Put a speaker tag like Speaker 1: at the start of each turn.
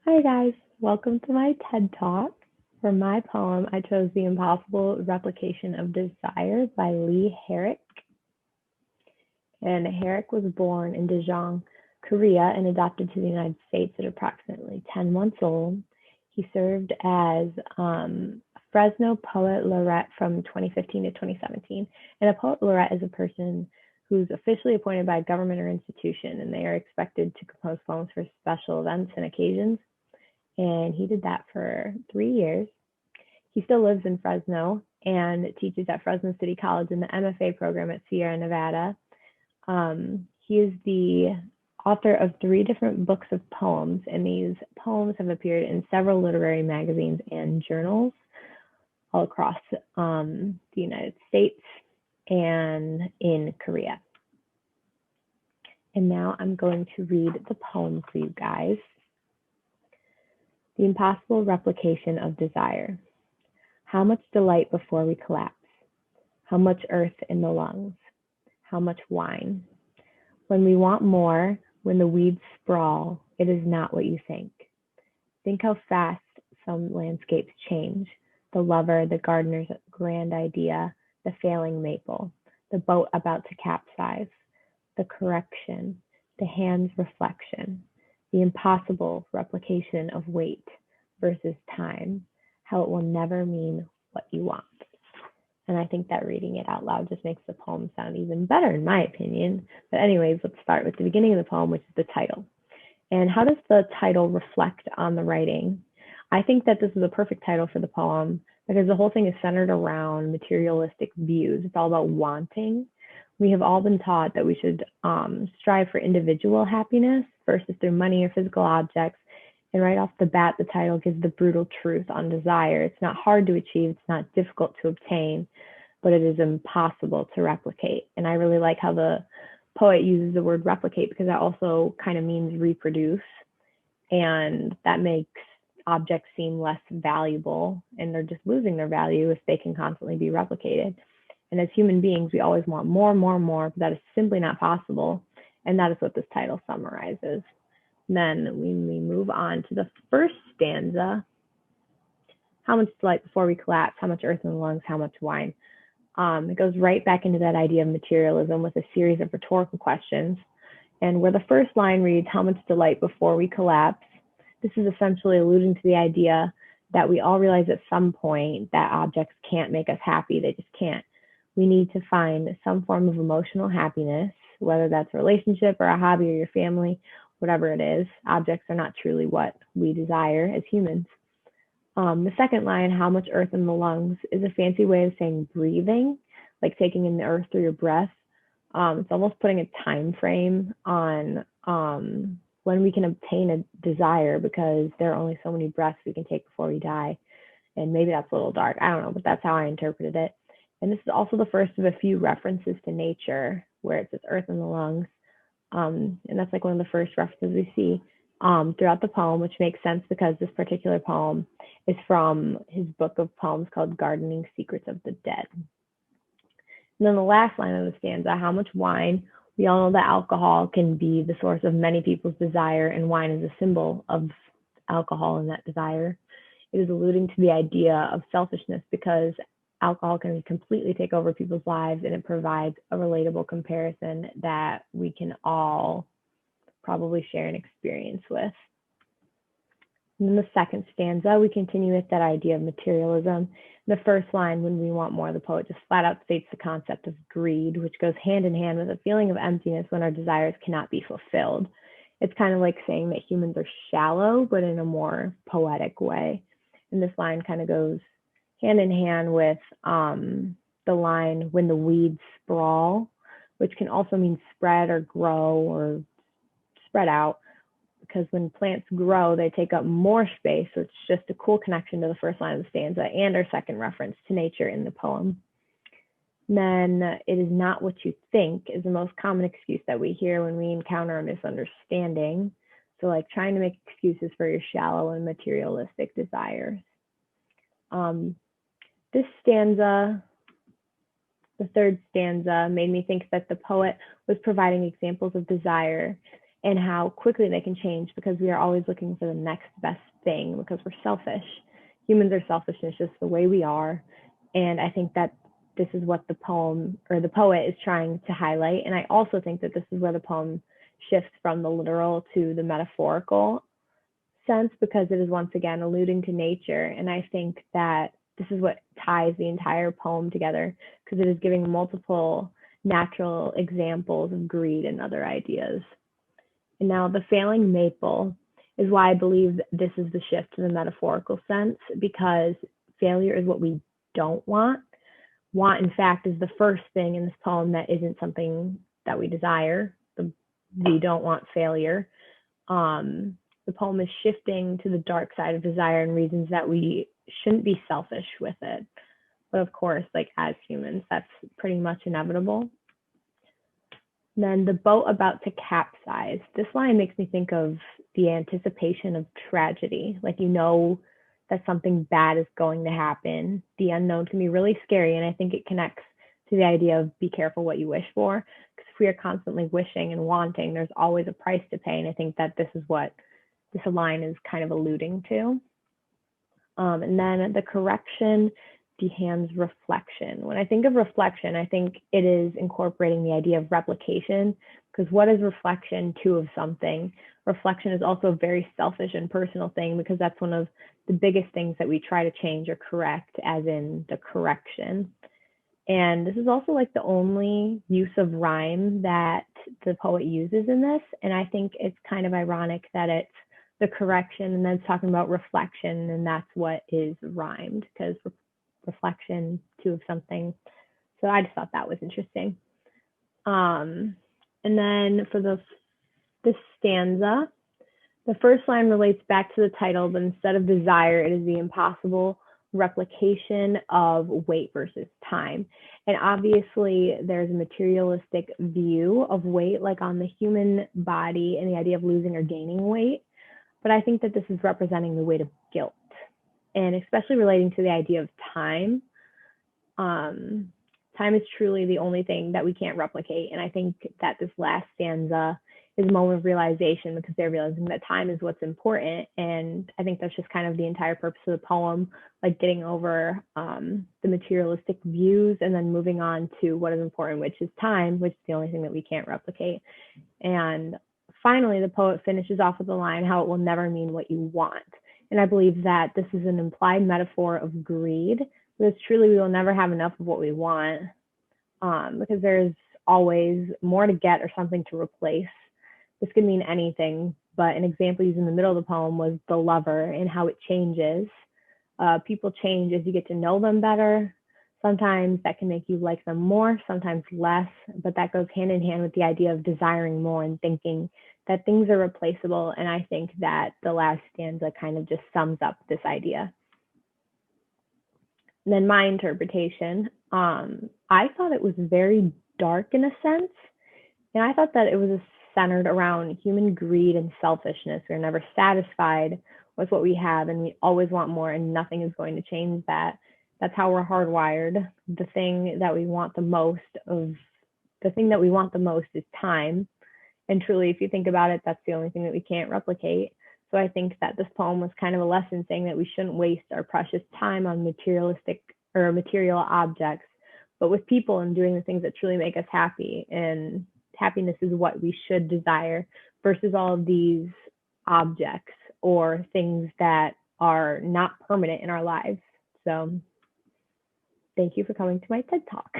Speaker 1: Hi guys, welcome to my TED Talk. For my poem, I chose The Impossible Replication of Desire by Lee Herrick. And Herrick was born in Daejeon, Korea, and adopted to the United States at approximately 10 months old. He served as Fresno Poet Laureate from 2015 to 2017. And a Poet Laureate is a person who's officially appointed by a government or institution, and they are expected to compose poems for special events and occasions. And he did that for 3 years. He still lives in Fresno and teaches at Fresno City College in the MFA program at Sierra Nevada. He is the author of 3 different books of poems, and these poems have appeared in several literary magazines and journals all across the United States and in Korea. And now I'm going to read the poem for you guys. The Impossible Replication of Desire. How much delight before we collapse? How much earth in the lungs? How much wine? When we want more, when the weeds sprawl, it is not what you think. Think how fast some landscapes change. The lover, the gardener's grand idea, the failing maple, the boat about to capsize, the correction, the hand's reflection, the impossible replication of weight versus time, how it will never mean what you want. And I think that reading it out loud just makes the poem sound even better, in my opinion. But anyways, let's start with the beginning of the poem, which is the title. And how does the title reflect on the writing? I think that this is a perfect title for the poem because the whole thing is centered around materialistic views. It's all about wanting. We have all been taught that we should strive for individual happiness versus through money or physical objects. And right off the bat, the title gives the brutal truth on desire. It's not hard to achieve, it's not difficult to obtain, but it is impossible to replicate. And I really like how the poet uses the word replicate because that also kind of means reproduce. And that makes objects seem less valuable, and they're just losing their value if they can constantly be replicated. And as human beings, we always want more, but that is simply not possible. And that is what this title summarizes. Then we move on to the first stanza. How much delight before we collapse, how much earth in the lungs, how much wine. It goes right back into that idea of materialism with a series of rhetorical questions. And where the first line reads, how much delight before we collapse, this is essentially alluding to the idea that we all realize at some point that objects can't make us happy. They just can't. We need to find some form of emotional happiness, whether that's a relationship or a hobby or your family, whatever it is. Objects are not truly what we desire as humans. The second line, how much earth in the lungs, is a fancy way of saying breathing, like taking in the earth through your breath. It's almost putting a time frame on when we can obtain a desire because there are only so many breaths we can take before we die. And maybe that's a little dark. I don't know, but that's how I interpreted it. And this is also the first of a few references to nature where it says earth in the lungs. And that's like one of the first references we see throughout the poem, which makes sense because this particular poem is from his book of poems called Gardening Secrets of the Dead. And then the last line of the stanza, how much wine? We all know that alcohol can be the source of many people's desire, and wine is a symbol of alcohol and that desire. It is alluding to the idea of selfishness because alcohol can completely take over people's lives, and it provides a relatable comparison that we can all probably share an experience with. And then the second stanza, we continue with that idea of materialism. The first line, when we want more, the poet just flat out states the concept of greed, which goes hand in hand with a feeling of emptiness when our desires cannot be fulfilled. It's kind of like saying that humans are shallow, but in a more poetic way. And this line kind of goes hand in hand with the line, when the weeds sprawl, which can also mean spread or grow or spread out, because when plants grow, they take up more space. So it's just a cool connection to the first line of the stanza and our second reference to nature in the poem. And then it is not what you think is the most common excuse that we hear when we encounter a misunderstanding. So like trying to make excuses for your shallow and materialistic desires. This stanza, the third stanza, made me think that the poet was providing examples of desire and how quickly they can change because we are always looking for the next best thing because we're selfish. Humans are selfish, and it's just the way we are. And I think that this is what the poem or the poet is trying to highlight. And I also think that this is where the poem shifts from the literal to the metaphorical sense, because it is once again alluding to nature. And I think that this is what ties the entire poem together, because it is giving multiple natural examples of greed and other ideas. And now the failing maple is why I believe this is the shift to the metaphorical sense, because failure is what we don't want. Want, in fact, is the first thing in this poem that isn't something that we desire. We don't want failure. The poem is shifting to the dark side of desire and reasons that we shouldn't be selfish with it. But of course, like as humans, that's pretty much inevitable. Then the boat about to capsize. This line makes me think of the anticipation of tragedy. Like, you know that something bad is going to happen. The unknown can be really scary, and I think it connects to the idea of be careful what you wish for. Because if we are constantly wishing and wanting, there's always a price to pay, and I think that this is what this line is kind of alluding to. And then the correction behands reflection. When I think of reflection, I think it is incorporating the idea of replication, because what is reflection to of something? Reflection is also a very selfish and personal thing, because that's one of the biggest things that we try to change or correct, as in the correction. And this is also like the only use of rhyme that the poet uses in this. And I think it's kind of ironic that it's the correction and then it's talking about reflection, and that's what is rhymed, because reflection to of something. So I just thought that was interesting. And then for this stanza, the first line relates back to the title, but instead of desire, it is the impossible replication of weight versus time. And obviously there's a materialistic view of weight, like on the human body, and the idea of losing or gaining weight. But I think that this is representing the weight of guilt, and especially relating to the idea of time. Time is truly the only thing that we can't replicate. And I think that this last stanza is a moment of realization, because they're realizing that time is what's important. And I think that's just kind of the entire purpose of the poem, like getting over the materialistic views and then moving on to what is important, which is time, which is the only thing that we can't replicate. And finally, the poet finishes off with the line, how it will never mean what you want. And I believe that this is an implied metaphor of greed, because truly we will never have enough of what we want, because there's always more to get or something to replace. This could mean anything, but an example used in the middle of the poem was the lover and how it changes. People change as you get to know them better. Sometimes that can make you like them more, sometimes less, but that goes hand in hand with the idea of desiring more and thinking that things are replaceable. And I think that the last stanza kind of just sums up this idea. And then my interpretation, I thought it was very dark in a sense. And I thought that it was centered around human greed and selfishness. We're never satisfied with what we have, and we always want more, and nothing is going to change that. That's how we're hardwired. The thing that we want the most is time. And truly, if you think about it, that's the only thing that we can't replicate. So I think that this poem was kind of a lesson saying that we shouldn't waste our precious time on material objects, but with people and doing the things that truly make us happy. And happiness is what we should desire versus all of these objects or things that are not permanent in our lives. So thank you for coming to my TED Talk.